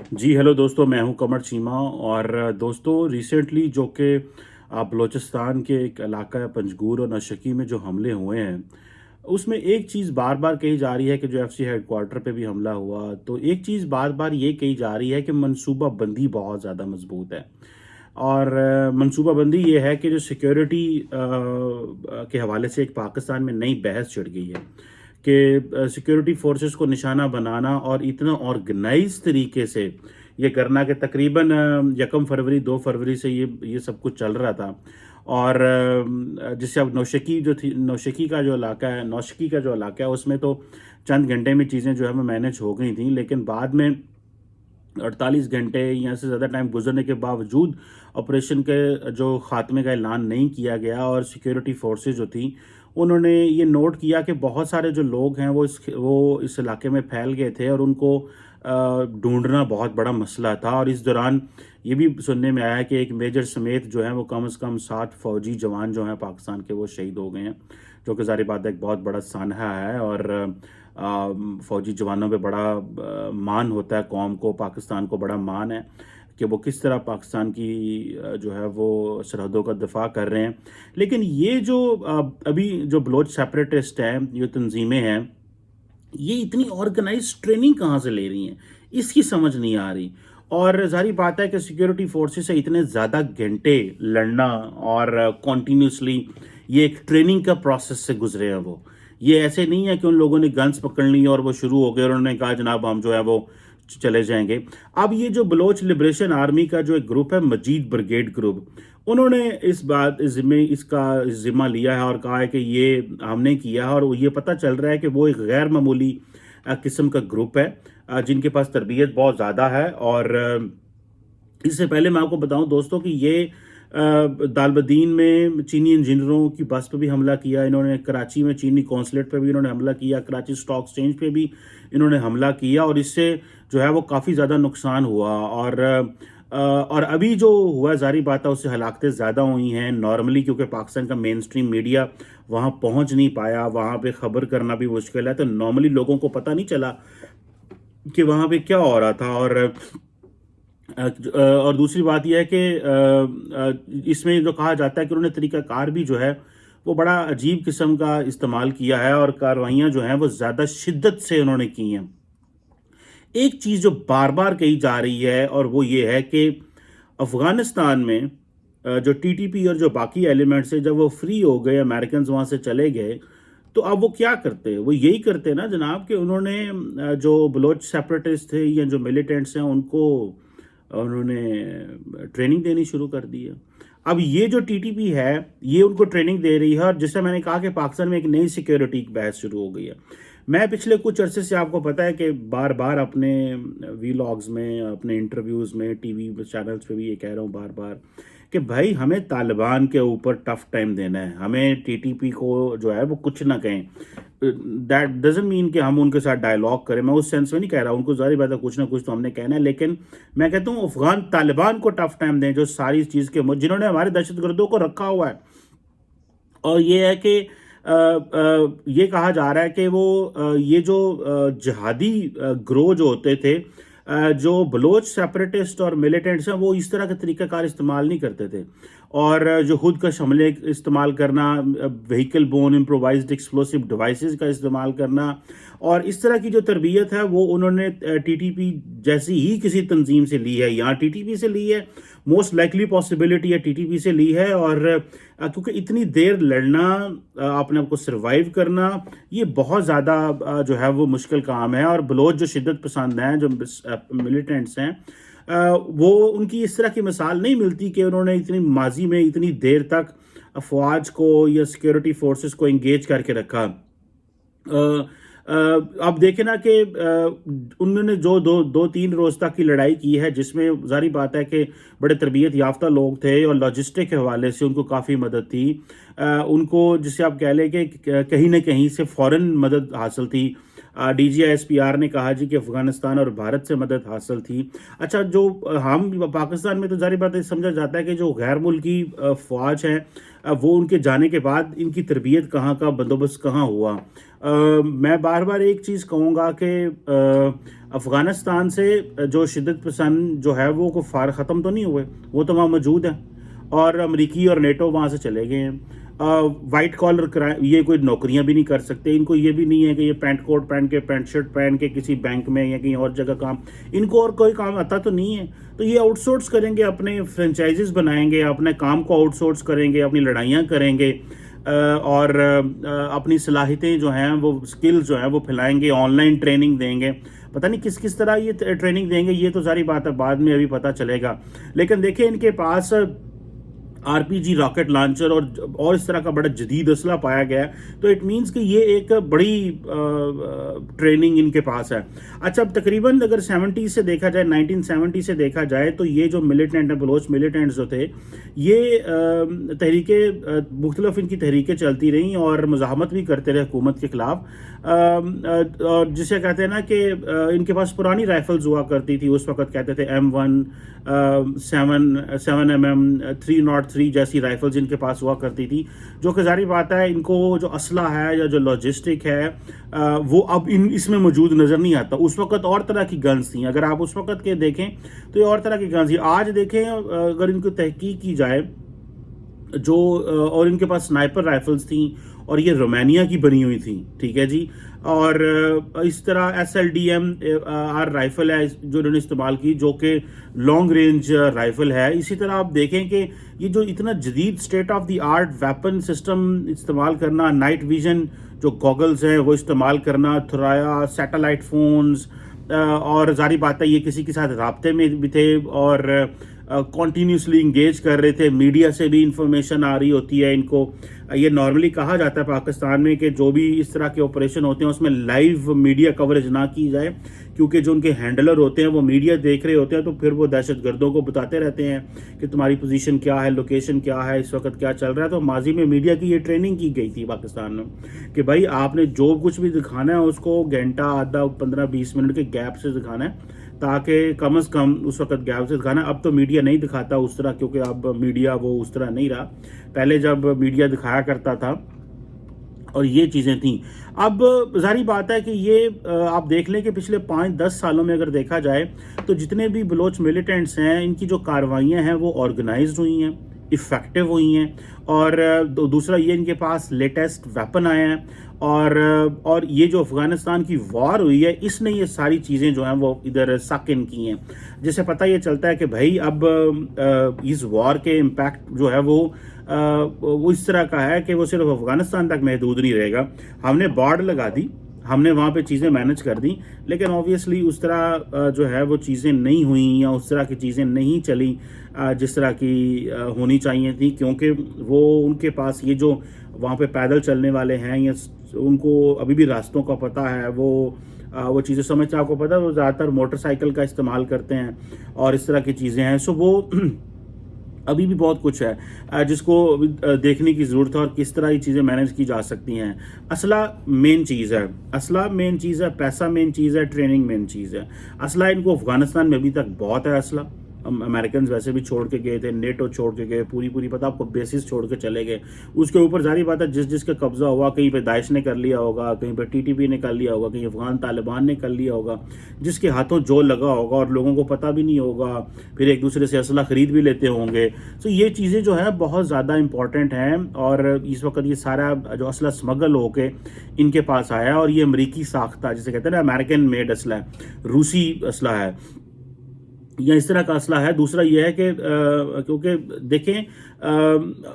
जी hello दोस्तों, मैं हूं कमर चीमा। और दोस्तों रिसेंटली जो कि बलूचिस्तान के एक इलाका है पंजगूर और नौशकी में जो हमले हुए हैं, उसमें एक चीज़ बार बार कही जा रही है कि जो एफसी हेडक्वार्टर पे भी हमला हुआ, तो एक चीज़ बार बार ये कही जा रही है कि मनसूबा बंदी बहुत ज़्यादा मजबूत है। और मनसूबा बंदी ये है कि जो सिक्योरिटी के हवाले से एक पाकिस्तान में नई बहस छिड़ गई है कि सिक्योरिटी फोर्सेस को निशाना बनाना और इतना ऑर्गेनाइज तरीके से ये करना कि तकरीबन 1 फरवरी 2 फरवरी से ये सब कुछ चल रहा था। और जिससे अब नौशकी जो थी, नौशकी का जो इलाका है, नौशकी का जो इलाका है, उसमें तो चंद घंटे में चीज़ें जो है वो मैनेज हो गई थी, लेकिन बाद में 48 घंटे या से ज़्यादा टाइम गुजरने के बावजूद ऑपरेशन के जो ख़ात्मे का ऐलान नहीं किया गया। और सिक्योरिटी फोर्सेस जो थी, उन्होंने ये नोट किया कि बहुत सारे जो लोग हैं वो इस इलाके में फैल गए थे और उनको ढूंढना बहुत बड़ा मसला था। और इस दौरान ये भी सुनने में आया कि एक मेजर समेत जो है वो कम से कम 7 फौजी जवान जो हैं पाकिस्तान के, वो शहीद हो गए हैं, जो कि ज़ाहिर बात है एक बहुत बड़ा सानहा है। और फ़ौजी जवानों पे बड़ा मान होता है, कौम को, पाकिस्तान को बड़ा मान है कि वो किस तरह पाकिस्तान की जो है वो सरहदों का दिफा कर रहे हैं। लेकिन ये जो अभी जो बलोच सेपरेटिस्ट हैं, ये तंजीमें हैं, ये इतनी ऑर्गेनाइज ट्रेनिंग कहाँ से ले रही हैं, इसकी समझ नहीं आ रही। और ज़ाहिर बात है कि सिक्योरिटी फोर्सेस से इतने ज़्यादा घंटे लड़ना और कॉन्टीन्यूसली ये एक ट्रेनिंग का प्रोसेस से गुजरे हैं वो। ये ऐसे नहीं है कि उन लोगों ने गन्स पकड़ ली और वो शुरू हो गए और उन्होंने कहा जनाब हम जो है वो चले जाएंगे। अब ये जो बलोच लिबरेशन आर्मी का जो एक ग्रुप है, मजीद ब्रिगेड ग्रुप, उन्होंने इसका जिम्मा लिया है और कहा है कि ये हमने किया है। और ये पता चल रहा है कि वो एक गैर मामूली किस्म का ग्रुप है, जिनके पास तरबियत बहुत ज़्यादा है। और इससे पहले मैं आपको बताऊं दोस्तों कि ये दालबदीन में चीनी इंजीनियरों की बस पे भी हमला किया इन्होंने, कराची में चीनी कौंसलेट पे भी इन्होंने हमला किया, कराची स्टॉक एक्सचेंज पे भी इन्होंने हमला किया। और इससे जो है वो काफ़ी ज़्यादा नुकसान हुआ। और अभी जो हुआ, जारी बात है, उससे हलाकतें ज़्यादा हुई हैं नॉर्मली, क्योंकि पाकिस्तान का मेन स्ट्रीम मीडिया वहाँ पहुँच नहीं पाया, वहाँ पे खबर करना भी मुश्किल है, तो नॉर्मली लोगों को पता नहीं चला कि वहाँ पे क्या हो रहा था। और दूसरी बात यह है कि इसमें जो कहा जाता है कि उन्होंने तरीक़ाकार भी जो है वो बड़ा अजीब किस्म का इस्तेमाल किया है और कार्रवाइयाँ जो हैं वो ज़्यादा शिद्दत से उन्होंने की हैं। एक चीज़ जो बार बार कही जा रही है और वो ये है कि अफ़गानिस्तान में जो टीटीपी और जो बाकी एलिमेंट्स हैं, जब वो फ्री हो गए, अमेरिकन वहाँ से चले गए, तो अब वो क्या करते हैं? वो यही करते हैं ना जनाब कि उन्होंने जो बलोच सेपरेटिस्ट थे या जो मिलिटेंट्स हैं, उनको उन्होंने ट्रेनिंग देनी शुरू कर दी है। अब ये जो टीटीपी है, ये उनको ट्रेनिंग दे रही है। और जैसे मैंने कहा कि पाकिस्तान में एक नई सिक्योरिटी की बहस शुरू हो गई है। मैं पिछले कुछ अरसे से, आपको पता है कि बार बार अपने वीलॉग्स में, अपने इंटरव्यूज़ में, टीवी चैनल्स पे भी ये कह रहा हूँ बार बार कि भाई हमें तालिबान के ऊपर टफ टाइम देना है, हमें टीटीपी को जो है वो कुछ ना कहें। दैट डजंट मीन कि हम उनके साथ डायलॉग करें, मैं उस सेंस में नहीं कह रहा, उनको ज़ाहिर बात है कुछ ना कुछ तो हमने कहना है, लेकिन मैं कहता हूँ अफगान तालिबान को टफ टाइम दें, जो सारी चीज़ के जिन्होंने हमारे दहशतगर्दों को रखा हुआ है। और ये है कि ये कहा जा रहा है कि ये जो जिहादी ग्रोह जो होते थे, जो बलोच सेपरेटिस्ट और मिलिटेंट्स हैं, वो इस तरह का तरीक़ाकार इस्तेमाल नहीं करते थे। और जो खुद का हमले इस्तेमाल करना, vehicle bone improvised explosive devices का इस्तेमाल करना, और इस तरह की जो तरबियत है वो उन्होंने टीटीपी जैसी ही किसी तंजीम से ली है, या टीटीपी से ली है, मोस्ट लाइकली पॉसिबिलिटी है टीटीपी से ली है। और क्योंकि इतनी देर लड़ना, अपने आप को सर्वाइव करना, ये बहुत ज़्यादा जो है वो मुश्किल काम है। और बलोच जो शिद्दत पसंद हैं, जो मिलिटेंट्स हैं, वो उनकी इस तरह की मिसाल नहीं मिलती कि उन्होंने इतनी माजी में इतनी देर तक अफवाज को या सिक्योरिटी फोर्सेस को इंगेज करके रखा। अब देखें ना कि उन्होंने जो दो तीन रोज़ तक की लड़ाई की है, जिसमें जारी बात है कि बड़े तरबियत याफ्ता लोग थे और लॉजिस्टिक के हवाले से उनको काफ़ी मदद थी। उनको, जिसे आप कह लें कि कहीं ना कहीं से फ़ौरन मदद हासिल थी। DGISPR ने कहा जी कि अफ़गानिस्तान और भारत से मदद हासिल थी। अच्छा, जो हम पाकिस्तान में तो जारी बात है समझा जाता है कि जो गैर मुल्की फ़ौज हैं, वो उनके जाने के बाद इनकी तरबियत कहाँ का बंदोबस्त कहाँ हुआ। मैं बार बार एक चीज़ कहूँगा कि अफ़गानिस्तान से जो शिद्दत पसंद जो है वो कुफ़ार ख़त्म तो नहीं हुए, वो तो वहाँ मौजूद हैं, और अमरीकी और नेटो वहाँ से चले गए हैं। वाइट कॉलर क्राइम, ये कोई नौकरियां भी नहीं कर सकते, इनको ये भी नहीं है कि ये पैंट कोट पहन के, पैंट शर्ट पहन के किसी बैंक में या कहीं और जगह काम, इनको और कोई काम आता तो नहीं है। तो ये आउटसोर्स करेंगे, अपने फ्रेंचाइजीज बनाएंगे, अपने काम को आउटसोर्स करेंगे, अपनी लड़ाइयाँ करेंगे, और अपनी सलाहियतें जो हैं वो स्किल्स जो हैं वो फैलाएंगे, ऑनलाइन ट्रेनिंग देंगे। पता नहीं किस किस तरह ये ट्रेनिंग देंगे, ये तो सारी बात है बाद में अभी पता चलेगा। लेकिन देखिए इनके पास आरपीजी रॉकेट लॉन्चर और इस तरह का बड़ा जदीद असला पाया गया है, तो इट मींस कि ये एक बड़ी ट्रेनिंग इनके पास है। अच्छा, अब तकरीबन अगर 70 से देखा जाए, 1970 से देखा जाए, तो ये जो मिलिटेंट हैं, बलोच मिलिटेंट्स जो थे, ये तहरीकें मुख्तलिफ इनकी तहरीकें चलती रहीं और मुज़ाहमत भी करते रहे हुकूमत के ख़िलाफ़। और जिसे कहते हैं ना कि इनके पास पुरानी राइफल्स हुआ करती थी, उस वक्त कहते थे M1 7mm 303 जैसी राइफल्स इनके पास हुआ करती थी, जो कि जारी बात है इनको जो असला है या जो लॉजिस्टिक है वो अब इसमें मौजूद नज़र नहीं आता। उस वक्त और तरह की गन्स थी, अगर आप उस वक्त के देखें तो ये और तरह की गन्स थी। आज देखें अगर इनको तहकीक की जाए जो, और इनके पास स्नाइपर राइफल्स थी और ये रोमानिया की बनी हुई थी, ठीक है जी। और इस तरह SLDM आर राइफल है जो इन्होंने इस्तेमाल की, जो कि लॉन्ग रेंज राइफल है। इसी तरह आप देखें कि ये जो इतना जदीद state of the art weapon system इस्तेमाल करना, नाइट विजन जो गॉगल्स हैं वो इस्तेमाल करना, थुराया सैटेलाइट फ़ोन्स, और जारी बात है ये किसी के साथ राब्ते में भी थे और कॉन्टीन्यूसली इंगेज कर रहे थे, मीडिया से भी इंफॉर्मेशन आ रही होती है इनको। ये नॉर्मली कहा जाता है पाकिस्तान में कि जो भी इस तरह के ऑपरेशन होते हैं उसमें लाइव मीडिया कवरेज ना की जाए, क्योंकि जो उनके हैंडलर होते हैं वो मीडिया देख रहे होते हैं, तो फिर वो दहशत गर्दों को बताते रहते हैं कि तुम्हारी पोजीशन क्या है, लोकेशन क्या है, इस वक्त क्या चल रहा है। तो माजी में मीडिया की ये ट्रेनिंग की गई थी पाकिस्तान में कि भाई आपने जो कुछ भी दिखाना है उसको घंटा आधा 15-20 मिनट के गैप से दिखाना है, ताकि कम से कम उस वक्त गैप से दिखाना। अब तो मीडिया नहीं दिखाता उस तरह, क्योंकि अब मीडिया वो उस तरह नहीं रहा। पहले जब मीडिया दिखाया करता था और ये चीज़ें थी। अब ज़ाहिर बात है कि ये आप देख लें कि पिछले 5-10 सालों में अगर देखा जाए तो जितने भी बलोच मिलिटेंट्स हैं, इनकी जो कार्रवाइयाँ हैं वो ऑर्गेनाइज्ड हुई हैं, इफ़ेक्टिव हुई हैं, और दूसरा ये इनके पास लेटेस्ट वेपन आए हैं, और ये जो अफ़गानिस्तान की वॉर हुई है इसने ये सारी चीज़ें जो हैं वो इधर सक इन की हैं, जिससे पता ये चलता है कि भाई अब इस वॉर के इम्पैक्ट जो है वो इस तरह का है कि वो सिर्फ अफ़गानिस्तान तक महदूद नहीं रहेगा। हमने बॉर्ड लगा दी, हमने वहाँ पे चीज़ें मैनेज कर दी, लेकिन ऑब्वियसली उस तरह जो है वो चीज़ें नहीं हुई या उस तरह की चीज़ें नहीं चली जिस तरह की होनी चाहिए थी, क्योंकि वो उनके पास ये जो वहाँ पे पैदल चलने वाले हैं या उनको अभी भी रास्तों का पता है, वो चीज़ें समझते हैं। आपको पता है वो ज़्यादातर मोटरसाइकिल का इस्तेमाल करते हैं और इस तरह की चीज़ें हैं। सो वो अभी भी बहुत कुछ है जिसको देखने की ज़रूरत है और किस तरह ये चीज़ें मैनेज की जा सकती हैं। असला मेन चीज़ है, असला मेन चीज़ है, पैसा मेन चीज़ है, ट्रेनिंग मेन चीज़ है। असला इनको अफ़गानिस्तान में अभी तक बहुत है असला। अमेरिकन वैसे भी छोड़ के गए थे, नेटो छोड़ के गए, पूरी पता आपको बेसिस छोड़ के चले गए। उसके ऊपर जारी बात है जिसका कब्जा हुआ, कहीं पे दाइश ने कर लिया होगा, कहीं पे TTP ने कर लिया होगा, कहीं अफगान तालिबान ने कर लिया होगा, जिसके हाथों जो लगा होगा और लोगों को पता भी नहीं होगा, फिर एक दूसरे से असला खरीद भी लेते होंगे। तो ये चीज़ें जो है बहुत ज़्यादा इंपॉर्टेंट हैं, और इस वक्त ये सारा जो असला स्मगल होके इनके पास आया है, और ये अमरीकी साख्ता जिसे कहते हैं ना, अमेरिकन मेड असला है, रूसी असला है या इस तरह का असला है। दूसरा यह है कि क्योंकि देखें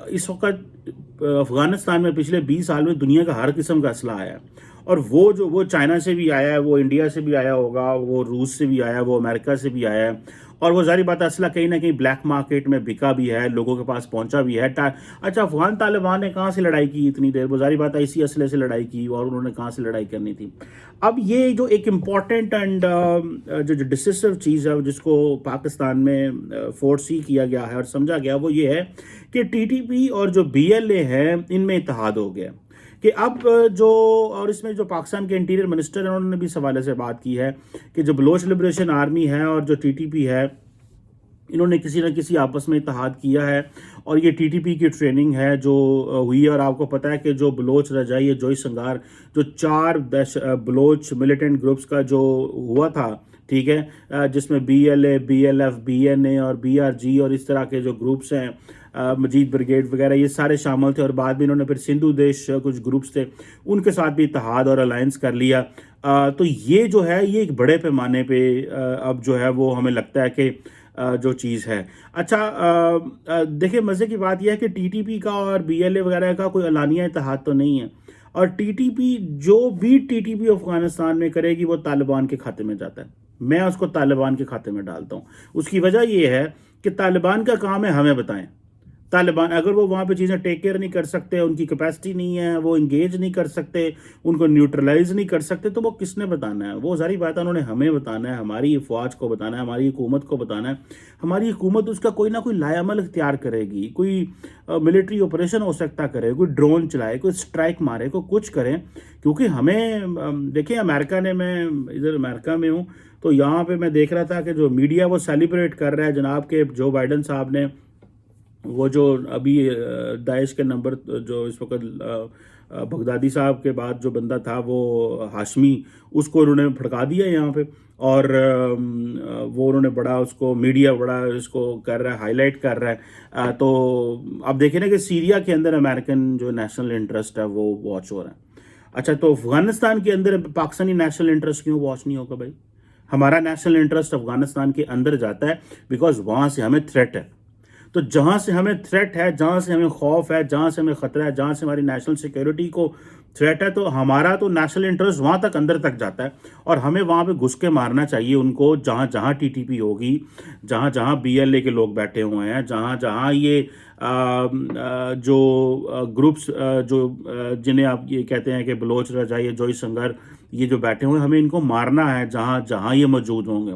इस वक्त अफ़गानिस्तान में पिछले 20 साल में दुनिया का हर किस्म का असला आया है, और वो चाइना से भी आया है, वो इंडिया से भी आया होगा, वो रूस से भी आया है, वो अमेरिका से भी आया है, और वो जारी बात है असला कहीं ना कहीं ब्लैक मार्केट में बिका भी है, लोगों के पास पहुंचा भी है। अच्छा, अफगान तालिबान ने कहाँ से लड़ाई की इतनी देर? वो जारी बात है इसी असले से लड़ाई की, और उन्होंने कहाँ से लड़ाई करनी थी। अब ये जो एक इम्पॉर्टेंट एंड जो डिसिसिव चीज़ है जिसको पाकिस्तान में फोर्सी किया गया है और समझा गया, वो ये है कि TTP और जो BLA है इनमें इत्तेहाद हो गया कि अब जो, और इसमें जो पाकिस्तान के इंटीरियर मिनिस्टर हैं उन्होंने भी इस हवाले से बात की है कि जो बलोच लिबरेशन आर्मी है और जो TTP है इन्होंने किसी न किसी आपस में इत्तेहाद किया है, और ये टीटीपी की ट्रेनिंग है जो हुई है। और आपको पता है कि जो बलोच रजाई है जोई संगार, जो चार बलोच मिलिटेंट ग्रुप्स का जो हुआ था, ठीक है, जिसमें बीएलए, बीएलएफ, बीएनए और बीआरजी और इस तरह के जो ग्रुप्स हैं, मजीद ब्रिगेड वगैरह, ये सारे शामिल थे। और बाद में इन्होंने फिर सिंधु देश कुछ ग्रुप्स थे, उनके साथ भी इत्तेहाद और अलायंस कर लिया। तो ये जो है ये एक बड़े पैमाने पे अब जो है वो हमें लगता है कि जो चीज़ है। अच्छा, देखिए मज़े की बात यह है कि टीटीपी का और बीएलए वगैरह का कोई एलानिया इत्तेहाद तो नहीं है, और टीटीपी जो भी टीटीपी अफगानिस्तान में करेगी वो तालिबान के खाते में जाता है। मैं उसको तालिबान के खाते में डालता हूँ। उसकी वजह ये है कि तालिबान का काम है हमें बताएं। तालिबान अगर वो वहाँ पे चीज़ें टेक केयर नहीं कर सकते, उनकी कैपेसिटी नहीं है, वो इंगेज नहीं कर सकते, उनको न्यूट्रलाइज नहीं कर सकते, तो वो किसने बताना है? वो सारी बात उन्होंने हमें बताना है, हमारी अफवाज को बताना है, हमारी हुकूमत को बताना है। हमारी हुकूमत उसका कोई ना कोई लायामल इख्तियार करेगी, कोई मिलिट्री ऑपरेशन हो सकता करे, कोई ड्रोन चलाए, कोई स्ट्राइक मारे, कोई कुछ करें। क्योंकि हमें देखिए, अमेरिका ने, मैं इधर अमेरिका में हूँ, तो यहाँ पे मैं देख रहा था कि जो मीडिया वो सेलिब्रेट कर रहा है जनाब के जो बाइडन साहब ने वो जो अभी दाइश के नंबर जो इस वक्त बगदादी साहब के बाद जो बंदा था वो हाशमी, उसको उन्होंने भड़का दिया यहाँ पे। और वो उन्होंने बड़ा उसको मीडिया बड़ा इसको कर रहा है, हाईलाइट कर रहा है। तो आप देखें ना कि सीरिया के अंदर अमेरिकन जो नेशनल इंटरेस्ट है वो वॉच हो रहा है। अच्छा, तो अफगानिस्तान के अंदर पाकिस्तानी नेशनल इंटरेस्ट क्यों वॉच नहीं होगा भाई? हमारा नेशनल इंटरेस्ट अफगानिस्तान के अंदर जाता है बिकॉज वहाँ से हमें थ्रेट है। तो जहाँ से हमें थ्रेट है, जहाँ से हमें खौफ है, जहाँ से हमें ख़तरा है, जहाँ से हमारी नेशनल सिक्योरिटी को थ्रेट है, तो हमारा तो नेशनल इंटरेस्ट वहाँ तक अंदर तक जाता है। और हमें वहाँ पे घुस के मारना चाहिए उनको, जहाँ जहाँ टीटीपी होगी, जहाँ जहाँ बीएलए के लोग बैठे हुए हैं, जहाँ जहाँ ये जो ग्रुप्स जो जिन्हें आप ये कहते हैं कि बलोच रजाई, जोई संगर, ये जो बैठे हुए हैं, हमें इनको मारना है जहाँ जहाँ ये मौजूद होंगे।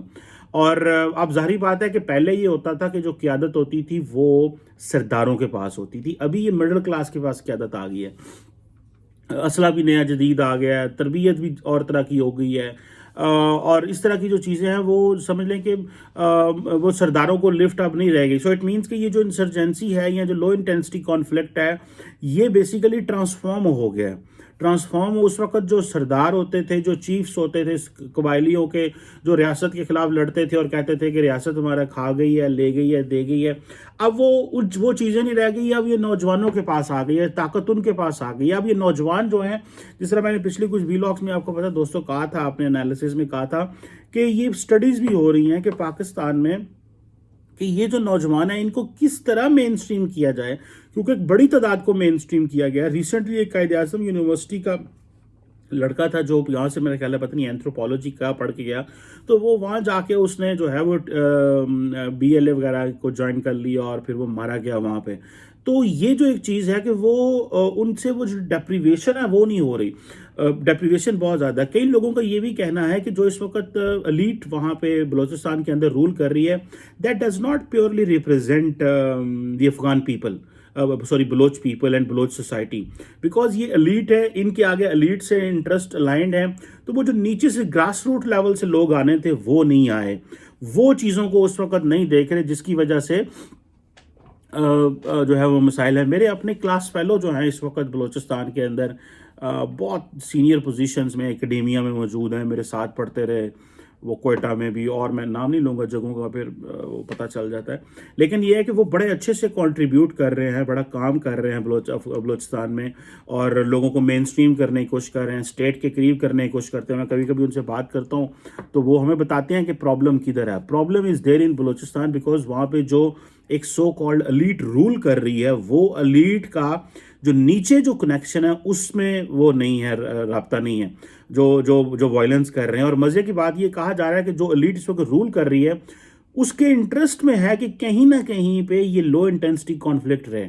और अब ज़ाहिर बात है कि पहले ये होता था कि जो क़यादत होती थी वो सरदारों के पास होती थी। अभी ये मिडिल क्लास के पास क़यादत आ गई है, असला भी नया जदीद आ गया है, तरबियत भी और तरह की हो गई है। और इस तरह की जो चीज़ें हैं वो समझ लें कि वो सरदारों को लिफ्ट अब नहीं रह गई। सो इट मीन्स कि ये जो इंसर्जेंसी है या जो लो इंटेंसिटी कॉन्फ्लिक्ट है, ये बेसिकली ट्रांसफॉर्म हो गया है। ट्रांसफॉर्म उस वक्त जो सरदार होते थे, जो चीफ्स होते थे कबायलियों के, जो रियासत के खिलाफ लड़ते थे और कहते थे कि रियासत हमारा खा गई है, ले गई है, दे गई है, अब वो चीज़ें नहीं रह गई। अब ये नौजवानों के पास आ गई है, ताकत उनके पास आ गई है। अब ये नौजवान जो हैं, जिस तरह मैंने पिछले कुछ वीलॉग्स में आपको पता दोस्तों कहा था, आपने एनालिसिस में कहा था कि ये स्टडीज़ भी हो रही हैं कि पाकिस्तान में कि ये जो नौजवान है इनको किस तरह मेन स्ट्रीम किया जाए, क्योंकि एक बड़ी तादाद को मेन स्ट्रीम किया गया। रिसेंटली एक कायद आज़म यूनिवर्सिटी का लड़का था जो यहाँ से मेरा ख्याल है पता नहीं एंथ्रोपोलॉजी का पढ़ के गया, तो वो वहाँ जाके उसने जो है वो बीएलए वगैरह को ज्वाइन कर लिया और फिर वो मारा गया वहाँ पे। तो ये जो एक चीज़ है कि वो उनसे वो जो डेप्रीवेशन है वो नहीं हो रही। डेप्रीवेशन बहुत ज़्यादा है। कई लोगों का ये भी कहना है कि जो इस वक्त एलीट वहाँ पे बलूचिस्तान के अंदर रूल कर रही है, that does not purely represent the Afghan people, sorry Baloch people and Baloch society, because ये एलीट है, इनके आगे एलीट से इंटरेस्ट अलाइंड है। तो वो जो नीचे से ग्रास रूट लेवल से लोग आने थे वो नहीं आए, वो चीज़ों को उस वक्त नहीं देख रहे, जिसकी वजह से जो है वो मसाइल है। मेरे अपने क्लास फेलो जो हैं इस वक्त बलूचिस्तान के अंदर बहुत सीनियर पोजीशंस में एकेडेमिया में मौजूद हैं, मेरे साथ पढ़ते रहे, वो कोयटा में भी, और मैं नाम नहीं लूँगा जगहों का, फिर वो पता चल जाता है। लेकिन ये है कि वो बड़े अच्छे से कंट्रीब्यूट कर रहे हैं, बड़ा काम कर रहे हैं बलूचिस्तान में, और लोगों को मेन स्ट्रीम करने की कोशिश कर रहे हैं, स्टेट के करीब करने की कोशिश करते हैं। मैं कभी कभी उनसे बात करता हूँ तो वो हमें बताते हैं कि प्रॉब्लम किधर है। Problem is there in Balochistan because वहाँ पे जो एक सो कॉल्ड एलीट रूल कर रही है, वो एलीट का जो नीचे जो कनेक्शन है उसमें वो नहीं है, राब्ता नहीं है, जो जो जो वायलेंस कर रहे हैं। और मज़े की बात ये कहा जा रहा है कि जो एलीट इस वक्त रूल कर रही है उसके इंटरेस्ट में है कि कहीं ना कहीं पे ये लो इंटेंसिटी कॉन्फ्लिक्ट रहे,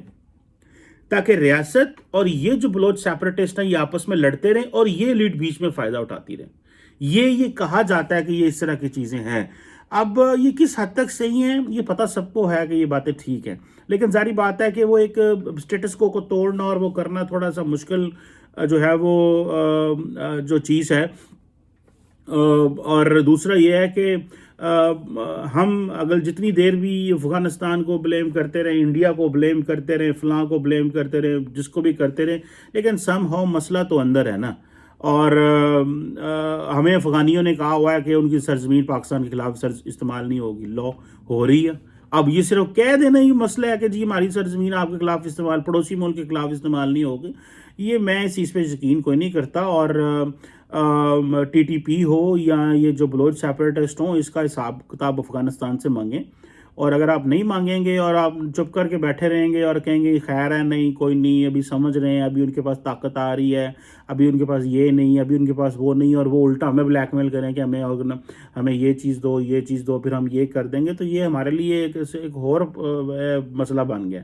ताकि रियासत और ये जो बलोच सेपरेटिस्ट हैं ये आपस में लड़ते रहें और ये एलीट बीच में फ़ायदा उठाती रहे। ये कहा जाता है कि ये इस तरह की चीज़ें हैं। अब ये किस हद तक सही हैं ये पता सबको है कि ये बातें ठीक है, लेकिन जारी बात है कि वो एक स्टेटस को तोड़ना और वो करना थोड़ा सा मुश्किल जो है वो जो चीज़ है اور دوسرا یہ ہے کہ ہم اگر جتنی دیر بھی افغانستان کو بلیم کرتے رہیں، انڈیا کو بلیم کرتے رہیں، فلاں کو بلیم کرتے رہیں، جس کو بھی کرتے رہیں، لیکن سم ہاؤ مسئلہ تو اندر ہے نا. اور ہمیں افغانیوں نے کہا ہوا ہے کہ ان کی سرزمین پاکستان کے خلاف استعمال نہیں ہوگی. لو ہو رہی ہے. اب یہ صرف کہہ دینا یہ مسئلہ ہے کہ جی ہماری سرزمین آپ کے خلاف استعمال، پڑوسی ملک کے خلاف استعمال نہیں ہوگی. یہ میں اس چیز پہ یقین کوئی نہیں کرتا. اور ٹی ٹی پی ہو یا یہ جو بلوچ سیپریٹسٹ ہوں، اس کا حساب کتاب افغانستان سے مانگیں. اور اگر آپ نہیں مانگیں گے اور آپ چپ کر کے بیٹھے رہیں گے اور کہیں گے خیر ہے، نہیں کوئی نہیں، ابھی سمجھ رہے ہیں، ابھی ان کے پاس طاقت آ رہی ہے، ابھی ان کے پاس یہ نہیں، ابھی ان کے پاس وہ نہیں، اور وہ الٹا ہمیں بلیک میل کریں کہ ہمیں یہ چیز دو، یہ چیز دو، پھر ہم یہ کر دیں گے، تو یہ ہمارے لیے ایک اور مسئلہ بن گیا.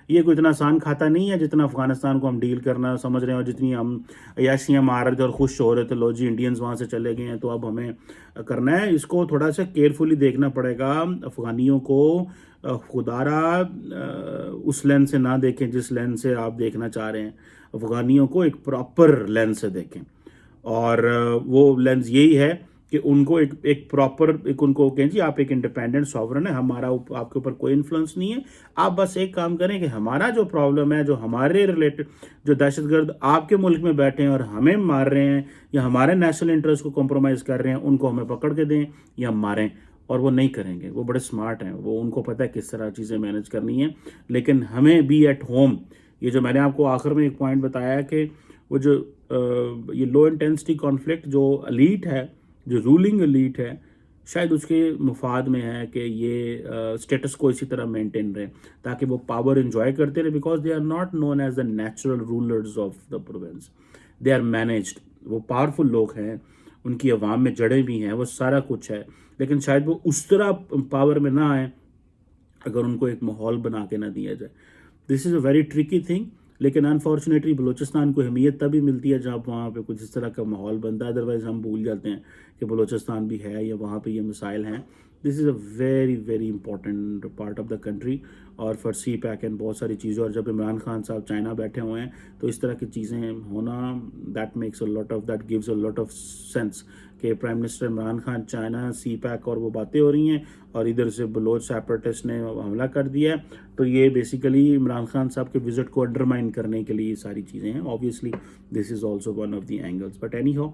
یہ کوئی اتنا آسان کھاتا نہیں ہے جتنا افغانستان کو ہم ڈیل کرنا سمجھ رہے ہیں، اور جتنی ہم عیاشیاں مار رہے تھے اور خوش ہو رہے تھے، لو جی انڈینز وہاں سے چلے گئے ہیں تو اب ہمیں کرنا ہے. اس کو تھوڑا سا کیئرفلی دیکھنا پڑے گا. افغانیوں کو خدا را اس لینس سے نہ دیکھیں جس لینس سے آپ دیکھنا چاہ رہے ہیں. افغانیوں کو ایک پراپر لینس سے دیکھیں، اور وہ لینس یہی ہے کہ ان کو ایک پراپر ان کو کہیں جی آپ ایک انڈیپینڈنٹ ساورن ہے، ہمارا آپ کے اوپر کوئی انفلوئنس نہیں ہے. آپ بس ایک کام کریں کہ ہمارا جو پرابلم ہے، جو ہمارے ریلیٹڈ جو دہشت گرد آپ کے ملک میں بیٹھے ہیں اور ہمیں مار رہے ہیں یا ہمارے نیشنل انٹرسٹ کو کمپرومائز کر رہے ہیں، ان کو ہمیں پکڑ کے دیں یا ماریں. اور وہ نہیں کریں گے. وہ بڑے سمارٹ ہیں، وہ ان کو پتہ ہے کس طرح چیزیں مینیج کرنی ہیں. لیکن ہمیں بی ایٹ ہوم. یہ جو میں نے آپ کو آخر میں ایک پوائنٹ بتایا ہے کہ وہ جو یہ لو انٹینسٹی کانفلکٹ جو الیٹ ہے، جو رولنگ الیٹ ہے، شاید اس کے مفاد میں ہے کہ یہ اسٹیٹس کو اسی طرح مینٹین رہے تاکہ وہ پاور انجوائے کرتے رہے. Because they are not known as the natural rulers of the province, they are managed. وہ پاورفل لوگ ہیں، ان کی عوام میں جڑیں بھی ہیں، وہ سارا کچھ ہے، لیکن شاید وہ اس طرح پاور میں نہ آئیں اگر ان کو ایک ماحول بنا کے نہ دیا جائے. دس is a very tricky thing. لیکن انفارچونیٹلی بلوچستان کو اہمیت تبھی ملتی ہے جب وہاں پہ کچھ اس طرح کا ماحول بنتا ہے. ادروائز ہم بھول جاتے ہیں کہ بلوچستان بھی ہے یا وہاں پہ یہ مسائل ہیں. This is a very very important part of the country. اور فار سی پیک اینڈ بہت ساری چیزیں. اور جب عمران خان صاحب چائنا بیٹھے ہوئے ہیں تو اس طرح کی چیزیں ہونا that makes a lot of that gives a lot of sense کہ prime minister Imran Khan China CPEC اور وہ باتیں ہو رہی ہیں اور ادھر سے بلوچ سیپریٹسٹ نے حملہ کر دیا ہے. تو یہ بیسیکلی عمران خان صاحب کے وزٹ کو انڈرمائن کرنے کے لیے یہ ساری چیزیں ہیں. Obviously this is also one of the angles. But any who,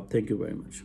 thank you very much.